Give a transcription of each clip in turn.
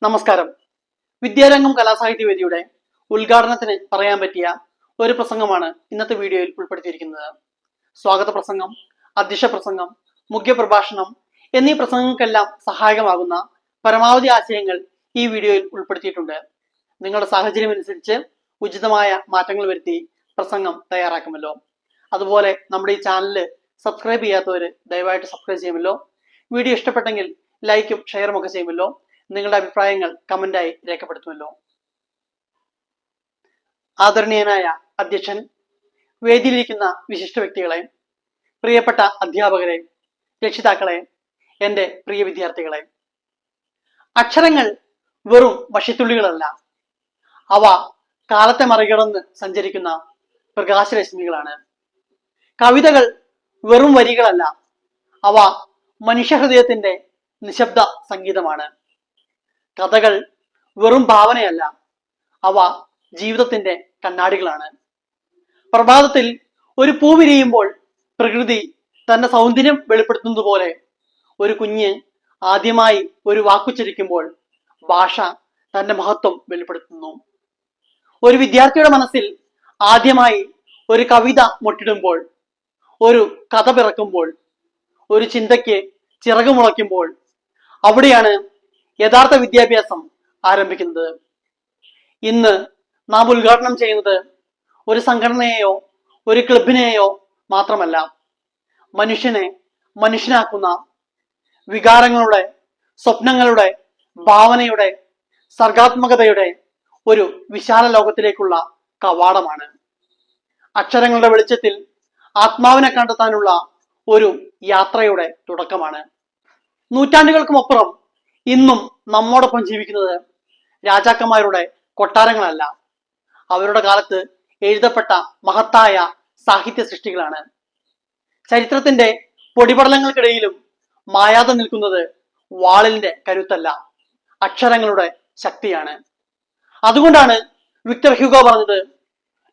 നമസ്കാരം. വിദ്യാരംഗം കലാസാഹിത്യവേദിയുടെ ഉദ്ഘാടനത്തിന് പറയാൻ പറ്റിയ ഒരു പ്രസംഗമാണ് ഇന്നത്തെ വീഡിയോയിൽ ഉൾപ്പെടുത്തിയിരിക്കുന്നത്. സ്വാഗത പ്രസംഗം, അധ്യക്ഷ പ്രസംഗം, മുഖ്യപ്രഭാഷണം എന്നീ പ്രസംഗങ്ങൾക്കെല്ലാം സഹായകമാകുന്ന പരമാവധി ആശയങ്ങൾ ഈ വീഡിയോയിൽ ഉൾപ്പെടുത്തിയിട്ടുണ്ട്. നിങ്ങളുടെ സാഹചര്യം അനുസരിച്ച് ഉചിതമായ മാറ്റങ്ങൾ വരുത്തി പ്രസംഗം തയ്യാറാക്കുമല്ലോ. അതുപോലെ നമ്മുടെ ഈ ചാനൽ സബ്സ്ക്രൈബ് ചെയ്യാത്തവർ ദയവായിട്ട് സബ്സ്ക്രൈബ് ചെയ്യുമല്ലോ. വീഡിയോ ഇഷ്ടപ്പെട്ടെങ്കിൽ ലൈക്കും ഷെയറും ഒക്കെ ചെയ്യുമല്ലോ. നിങ്ങളുടെ അഭിപ്രായങ്ങൾ കമന്റായി രേഖപ്പെടുത്തുമല്ലോ. ആദരണീയനായ അധ്യക്ഷൻ, വേദിയിലിരിക്കുന്ന വിശിഷ്ട വ്യക്തികളെ, പ്രിയപ്പെട്ട അധ്യാപകരെ, രക്ഷിതാക്കളെ, എൻ്റെ പ്രിയ വിദ്യാർത്ഥികളെ, അക്ഷരങ്ങൾ വെറും വഷിത്തുള്ളികളല്ല, അവ കാലത്തെ മറികടന്ന് സഞ്ചരിക്കുന്ന പ്രകാശരശ്മികളാണ്. കവിതകൾ വെറും വരികളല്ല, അവ മനുഷ്യഹൃദയത്തിന്റെ നിശബ്ദ സംഗീതമാണ്. കഥകൾ വെറും ഭാവനയല്ല, അവ ജീവിതത്തിന്റെ കണ്ണാടികളാണ്. പ്രഭാതത്തിൽ ഒരു പൂ വിരിയുമ്പോൾ പ്രകൃതി തന്റെ സൗന്ദര്യം വെളിപ്പെടുത്തുന്നത് പോലെ ഒരു കുഞ്ഞ് ആദ്യമായി ഒരു വാക്കുച്ചരിക്കുമ്പോൾ ഭാഷ തന്റെ മഹത്വം വെളിപ്പെടുത്തുന്നു. ഒരു വിദ്യാർത്ഥിയുടെ മനസ്സിൽ ആദ്യമായി ഒരു കവിത മുട്ടിടുമ്പോൾ, ഒരു കഥ പിറക്കുമ്പോൾ, ഒരു ചിന്തയ്ക്ക് ചിറകുമുളയ്ക്കുമ്പോൾ അവിടെയാണ് യഥാർത്ഥ വിദ്യാഭ്യാസം ആരംഭിക്കുന്നത്. ഇന്ന് നാം ഉദ്ഘാടനം ചെയ്യുന്നത് ഒരു സംഘടനയെയോ ഒരു ക്ലബിനെയോ മാത്രമല്ല, മനുഷ്യനെ മനുഷ്യനാക്കുന്ന വികാരങ്ങളുടെ, സ്വപ്നങ്ങളുടെ, ഭാവനയുടെ, സർഗാത്മകതയുടെ ഒരു വിശാല ലോകത്തിലേക്കുള്ള കവാടമാണ്. അക്ഷരങ്ങളുടെ വെളിച്ചത്തിൽ ആത്മാവിനെ കണ്ടെത്താനുള്ള ഒരു യാത്രയുടെ തുടക്കമാണ്. നൂറ്റാണ്ടുകൾക്കുമപ്പുറം ഇന്നും നമ്മോടൊപ്പം ജീവിക്കുന്നത് രാജാക്കന്മാരുടെ കൊട്ടാരങ്ങളല്ല, അവരുടെ കാലത്ത് എഴുതപ്പെട്ട മഹത്തായ സാഹിത്യ സൃഷ്ടികളാണ്. ചരിത്രത്തിന്റെ പൊടിപടലങ്ങൾക്കിടയിലും മായാതെ നിൽക്കുന്നത് വാളിന്റെ കരുത്തല്ല, അക്ഷരങ്ങളുടെ ശക്തിയാണ്. അതുകൊണ്ടാണ് വിക്ടർ ഹ്യൂഗോ പറഞ്ഞത്,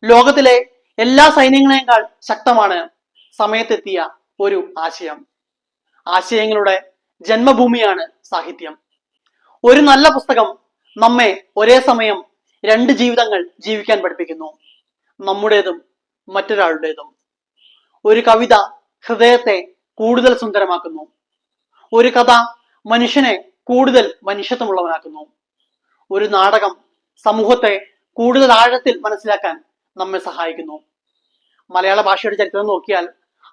ലോകത്തിലെ എല്ലാ സൈന്യങ്ങളെക്കാൾ ശക്തമാണ് സമയത്തെത്തിയ ഒരു ആശയം. ആശയങ്ങളുടെ ജന്മഭൂമിയാണ് സാഹിത്യം. ഒരു നല്ല പുസ്തകം നമ്മെ ഒരേ സമയം രണ്ട് ജീവിതങ്ങൾ ജീവിക്കാൻ പഠിപ്പിക്കുന്നു, നമ്മുടേതും മറ്റൊരാളുടേതും. ഒരു കവിത ഹൃദയത്തെ കൂടുതൽ സുന്ദരമാക്കുന്നു, ഒരു കഥ മനുഷ്യനെ കൂടുതൽ മനുഷ്യത്വമുള്ളവനാക്കുന്നു, ഒരു നാടകം സമൂഹത്തെ കൂടുതൽ ആഴത്തിൽ മനസ്സിലാക്കാൻ നമ്മെ സഹായിക്കുന്നു. മലയാള ഭാഷയുടെ ചരിത്രം നോക്കിയാൽ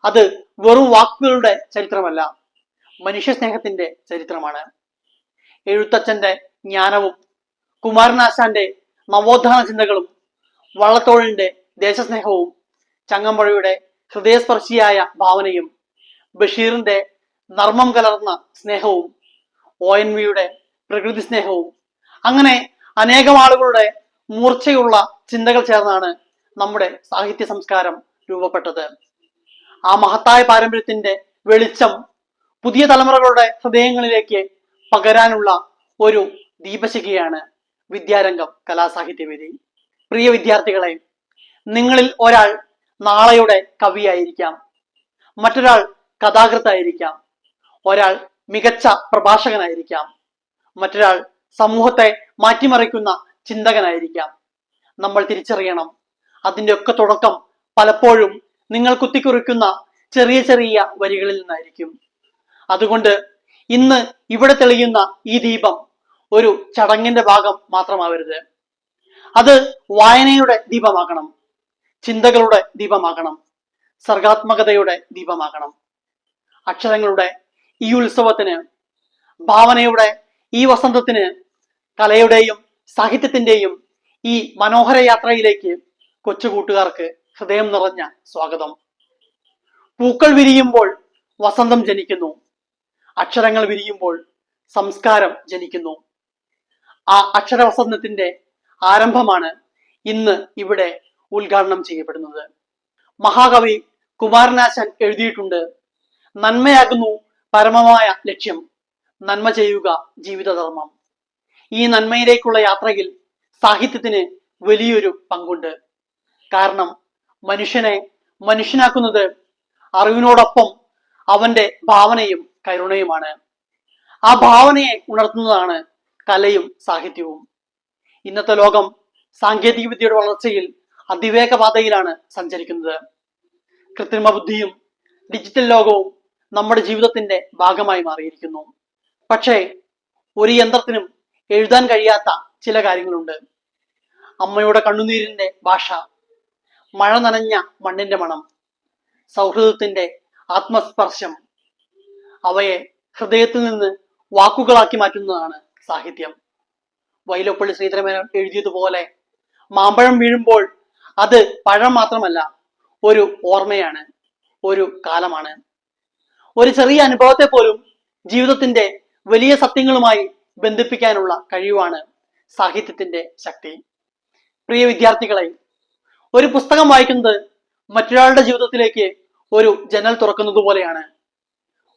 അത് വെറും വാക്കുകളുടെ ചരിത്രമല്ല, മനുഷ്യ സ്നേഹത്തിന്റെ ചരിത്രമാണ്. എഴുത്തച്ഛന്റെ ജ്ഞാനവും, കുമാരനാശാന്റെ നവോത്ഥാന ചിന്തകളും, വള്ളത്തോളിന്റെ ദേശസ്നേഹവും, ചങ്ങമ്പുഴയുടെ ഹൃദയസ്പർശിയായ ഭാവനയും, ബഷീറിന്റെ നർമ്മം കലർന്ന സ്നേഹവും, ONV-യുടെ പ്രകൃതി സ്നേഹവും, അങ്ങനെ അനേകം ആളുകളുടെ മൂർച്ചയുള്ള ചിന്തകൾ ചേർന്നാണ് നമ്മുടെ സാഹിത്യ സംസ്കാരം രൂപപ്പെട്ടത്. ആ മഹത്തായ പാരമ്പര്യത്തിന്റെ വെളിച്ചം പുതിയ തലമുറകളുടെ ഹൃദയങ്ങളിലേക്ക് പകരാനുള്ള ഒരു ദീപശിഖയാണ് വിദ്യാരംഗം കലാസാഹിത്യവേദി. പ്രിയ വിദ്യാർത്ഥികളെ, നിങ്ങളിൽ ഒരാൾ നാളെയുടെ കവിയായിരിക്കാം, മറ്റൊരാൾ കഥാകൃത്തായിരിക്കാം, ഒരാൾ മികച്ച പ്രഭാഷകനായിരിക്കാം, മറ്റൊരാൾ സമൂഹത്തെ മാറ്റിമറിക്കുന്ന ചിന്തകനായിരിക്കാം. നമ്മൾ തിരിച്ചറിയണം, അതിൻ്റെ ഒക്കെ തുടക്കം പലപ്പോഴും നിങ്ങൾ കുത്തിക്കുറിക്കുന്ന ചെറിയ ചെറിയ വരികളിൽ നിന്നായിരിക്കും. അതുകൊണ്ട് ഇന്ന് ഇവിടെ തെളിയുന്ന ഈ ദീപം ഒരു ചടങ്ങിന്റെ ഭാഗം മാത്രമാവരുത്. അത് വായനയുടെ ദീപമാകണം, ചിന്തകളുടെ ദീപമാകണം, സർഗാത്മകതയുടെ ദീപമാകണം. അക്ഷരങ്ങളുടെ ഈ ഉത്സവത്തിന്, ഭാവനയുടെ ഈ വസന്തത്തിന്, കലയുടെയും സാഹിത്യത്തിന്റെയും ഈ മനോഹര യാത്രയിലേക്ക് കൊച്ചു കൂട്ടുകാർക്ക് ഹൃദയം നിറഞ്ഞ സ്വാഗതം. പൂക്കൾ വിരിയുമ്പോൾ വസന്തം ജനിക്കുന്നു, അക്ഷരങ്ങൾ വിരിയുമ്പോൾ സംസ്കാരം ജനിക്കുന്നു. ആ അക്ഷരവസന്തത്തിന്റെ ആരംഭമാണ് ഇന്ന് ഇവിടെ ഉദ്ഘാടനം ചെയ്യപ്പെടുന്നത്. മഹാകവി കുമാരനാശാൻ എഴുതിയിട്ടുണ്ട്, നന്മയാകുന്നു പരമമായ ലക്ഷ്യം, നന്മ ചെയ്യുക ജീവിതധർമ്മം. ഈ നന്മയിലേക്കുള്ള യാത്രയിൽ സാഹിത്യത്തിന് വലിയൊരു പങ്കുണ്ട്. കാരണം മനുഷ്യനെ മനുഷ്യനാക്കുന്നത് അറിവിനോടൊപ്പം അവന്റെ ഭാവനയും കരുണയുമാണ്. ആ ഭാവനയെ ഉണർത്തുന്നതാണ് കലയും സാഹിത്യവും. ഇന്നത്തെ ലോകം സാങ്കേതിക വിദ്യയുടെ വളർച്ചയിൽ അതിവേഗ പാതയിലാണ് സഞ്ചരിക്കുന്നത്. കൃത്രിമ ബുദ്ധിയും ഡിജിറ്റൽ ലോകവും നമ്മുടെ ജീവിതത്തിന്റെ ഭാഗമായി മാറിയിരിക്കുന്നു. പക്ഷേ ഒരു യന്ത്രത്തിനും എഴുതാൻ കഴിയാത്ത ചില കാര്യങ്ങളുണ്ട്. അമ്മയുടെ കണ്ണുനീരിന്റെ ഭാഷ, മഴ നനഞ്ഞ മണ്ണിന്റെ മണം, സൗഹൃദത്തിന്റെ ആത്മസ്പർശം. അവയെ ഹൃദയത്തിൽ നിന്ന് വാക്കുകളാക്കി മാറ്റുന്നതാണ് സാഹിത്യം. വൈലോപ്പള്ളി ശ്രീധരമേനോൻ എഴുതിയതുപോലെ മാമ്പഴം വീഴുമ്പോൾ അത് പഴം മാത്രമല്ല, ഒരു ഓർമ്മയാണ്, ഒരു കാലമാണ്. ഒരു ചെറിയ അനുഭവത്തെ പോലും ജീവിതത്തിന്റെ വലിയ സത്യങ്ങളുമായി ബന്ധിപ്പിക്കാനുള്ള കഴിവാണ് സാഹിത്യത്തിന്റെ ശക്തി. പ്രിയ വിദ്യാർത്ഥികളെ, ഒരു പുസ്തകം വായിക്കുന്നത് മറ്റൊരാളുടെ ജീവിതത്തിലേക്ക് ഒരു ജനൽ തുറക്കുന്നത് പോലെയാണ്.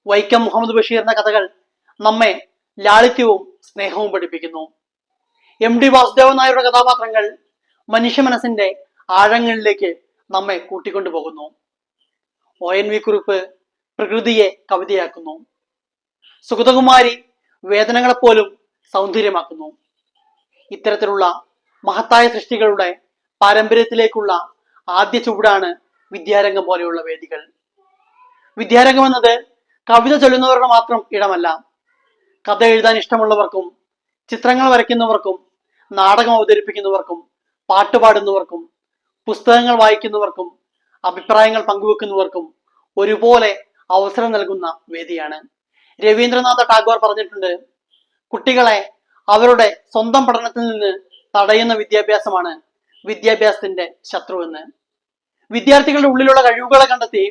വൈക്കം മുഹമ്മദ് ബഷീറിന്റെ കഥകൾ നമ്മെ ലാളിത്യവും സ്നേഹവും പഠിപ്പിക്കുന്നു. MD വാസുദേവൻ നായരുടെ കഥാപാത്രങ്ങൾ മനുഷ്യ മനസ്സിന്റെ ആഴങ്ങളിലേക്ക് നമ്മെ കൂട്ടിക്കൊണ്ടുപോകുന്നു. ONV കുറിപ്പ് പ്രകൃതിയെ കവിതയാക്കുന്നു. സുഗതകുമാരി വേദനകളെപ്പോലും സൗന്ദര്യമാക്കുന്നു. ഇത്തരത്തിലുള്ള മഹത്തായ സൃഷ്ടികളുടെ പാരമ്പര്യത്തിലേക്കുള്ള ആദ്യ ചുവടാണ് വിദ്യാരംഗം പോലെയുള്ള വേദികൾ. വിദ്യാരംഗം എന്നത് കവിത ചൊല്ലുന്നവരുടെ മാത്രം ഇടമല്ല. കഥ എഴുതാൻ ഇഷ്ടമുള്ളവർക്കും, ചിത്രങ്ങൾ വരയ്ക്കുന്നവർക്കും, നാടകം അവതരിപ്പിക്കുന്നവർക്കും, പാട്ടുപാടുന്നവർക്കും, പുസ്തകങ്ങൾ വായിക്കുന്നവർക്കും, അഭിപ്രായങ്ങൾ പങ്കുവെക്കുന്നവർക്കും ഒരുപോലെ അവസരം നൽകുന്ന വേദിയാണ്. രവീന്ദ്രനാഥ ടാഗോർ പറഞ്ഞിട്ടുണ്ട്, കുട്ടികളെ അവരുടെ സ്വന്തം പഠനത്തിൽ നിന്ന് തടയുന്ന വിദ്യാഭ്യാസമാണ് വിദ്യാഭ്യാസത്തിന്റെ ശത്രു എന്ന്. വിദ്യാർത്ഥികളുടെ ഉള്ളിലുള്ള കഴിവുകളെ കണ്ടെത്തി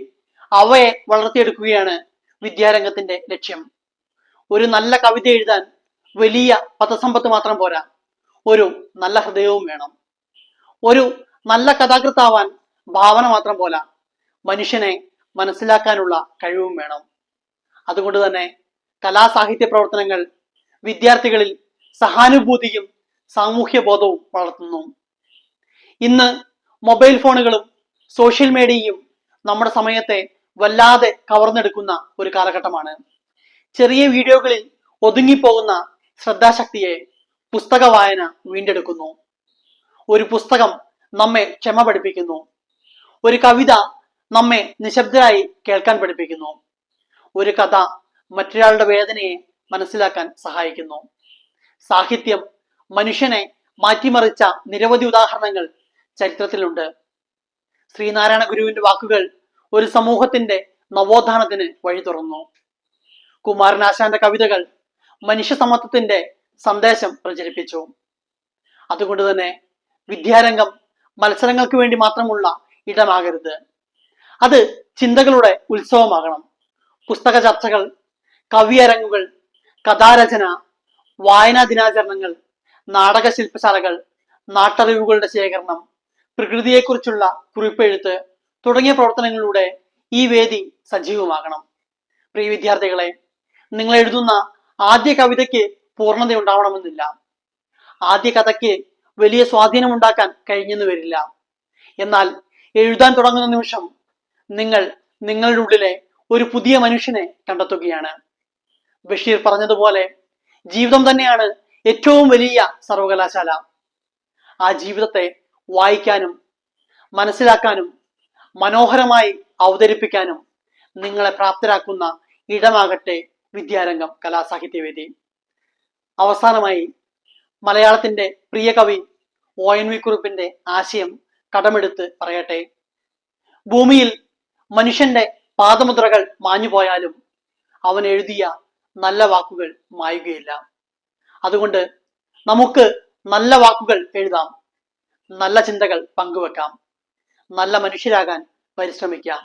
അവയെ വളർത്തിയെടുക്കുകയാണ് വിദ്യാരംഗത്തിന്റെ ലക്ഷ്യം. ഒരു നല്ല കവിത എഴുതാൻ വലിയ പദസമ്പത്ത് മാത്രം പോരാ, ഒരു നല്ല ഹൃദയവും വേണം. ഒരു നല്ല കഥാകൃത്താവാൻ ഭാവന മാത്രം പോരാ, മനുഷ്യനെ മനസ്സിലാക്കാനുള്ള കഴിവും വേണം. അതുകൊണ്ട് തന്നെ കലാസാഹിത്യ പ്രവർത്തനങ്ങൾ വിദ്യാർത്ഥികളിൽ സഹാനുഭൂതിയും സാമൂഹ്യ ബോധവും വളർത്തുന്നു. ഇന്ന് മൊബൈൽ ഫോണുകളും സോഷ്യൽ മീഡിയയും നമ്മുടെ സമയത്തെ വല്ലാതെ കവർന്നെടുക്കുന്ന ഒരു കാലഘട്ടമാണ്. ചെറിയ വീഡിയോകളിൽ ഒതുങ്ങിപ്പോകുന്ന ശ്രദ്ധാശക്തിയെ പുസ്തക വായന വീണ്ടെടുക്കുന്നു. ഒരു പുസ്തകം നമ്മെ ക്ഷമ പഠിപ്പിക്കുന്നു. ഒരു കവിത നമ്മെ നിശബ്ദരായി കേൾക്കാൻ പഠിപ്പിക്കുന്നു. ഒരു കഥ മറ്റൊരാളുടെ വേദനയെ മനസ്സിലാക്കാൻ സഹായിക്കുന്നു. സാഹിത്യം മനുഷ്യനെ മാറ്റിമറിച്ച നിരവധി ഉദാഹരണങ്ങൾ ചരിത്രത്തിലുണ്ട്. ശ്രീനാരായണ ഗുരുവിന്റെ വാക്കുകൾ ഒരു സമൂഹത്തിന്റെ നവോത്ഥാനത്തിന് വഴി തുറന്നു. കുമാരനാശാന്റെ കവിതകൾ മനുഷ്യ സമത്വത്തിന്റെ സന്ദേശം പ്രചരിപ്പിച്ചു. അതുകൊണ്ട് തന്നെ വിദ്യാരംഗം മത്സരങ്ങൾക്ക് വേണ്ടി മാത്രമുള്ള ഇടമാകരുത്, അത് ചിന്തകളുടെ ഉത്സവമാകണം. പുസ്തക ചർച്ചകൾ, കവിയരങ്ങുകൾ, കഥാരചന, വായനാ ദിനാചരണങ്ങൾ, നാടക ശില്പശാലകൾ, നാട്ടറിവുകളുടെ ശേഖരണം, പ്രകൃതിയെക്കുറിച്ചുള്ള കുറിപ്പെഴുത്ത് തുടങ്ങിയ പ്രവർത്തനങ്ങളിലൂടെ ഈ വേദി സജീവമാകണം. പ്രിയ വിദ്യാർത്ഥികളെ, നിങ്ങൾ എഴുതുന്ന ആദ്യ കവിതയ്ക്ക് പൂർണ്ണതയുണ്ടാവണമെന്നില്ല. ആദ്യ കഥയ്ക്ക് വലിയ സ്വാധീനമുണ്ടാക്കാൻ കഴിഞ്ഞെന്ന് വരില്ല. എന്നാൽ എഴുതാൻ തുടങ്ങുന്ന നിമിഷം നിങ്ങൾ നിങ്ങളുടെ ഉള്ളിലെ ഒരു പുതിയ മനുഷ്യനെ കണ്ടെത്തുകയാണ്. ബഷീർ പറഞ്ഞതുപോലെ ജീവിതം തന്നെയാണ് ഏറ്റവും വലിയ സർവകലാശാല. ആ ജീവിതത്തെ വായിക്കാനും മനസ്സിലാക്കാനും മനോഹരമായി അവതരിപ്പിക്കാനും നിങ്ങളെ പ്രാപ്തരാക്കുന്ന ഇടമാകട്ടെ വിദ്യാരംഗം കലാസാഹിത്യവേദി. അവസാനമായി മലയാളത്തിന്റെ പ്രിയ കവി ONV കുറിപ്പിന്റെ ആശയം കടമെടുത്ത് പറയട്ടെ. ഭൂമിയിൽ മനുഷ്യന്റെ പാദമുദ്രകൾ മാഞ്ഞുപോയാലും അവൻ എഴുതിയ നല്ല വാക്കുകൾ മായുകയില്ല. അതുകൊണ്ട് നമുക്ക് നല്ല വാക്കുകൾ എഴുതാം, നല്ല ചിന്തകൾ പങ്കുവെക്കാം, നല്ല മനുഷ്യരാകാൻ പരിശ്രമിക്കാം.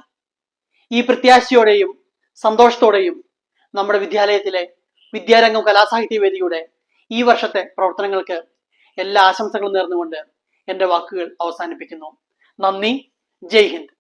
ഈ പ്രത്യാശയോടെയും സന്തോഷത്തോടെയും നമ്മുടെ വിദ്യാലയത്തിലെ വിദ്യാരംഗം കലാസാഹിത്യവേദിയുടെ ഈ വർഷത്തെ പ്രവർത്തനങ്ങൾക്ക് എല്ലാ ആശംസകളും നേർന്നുകൊണ്ട് എൻ്റെ വാക്കുകൾ അവസാനിപ്പിക്കുന്നു. നന്ദി. ജയ് ഹിന്ദ്.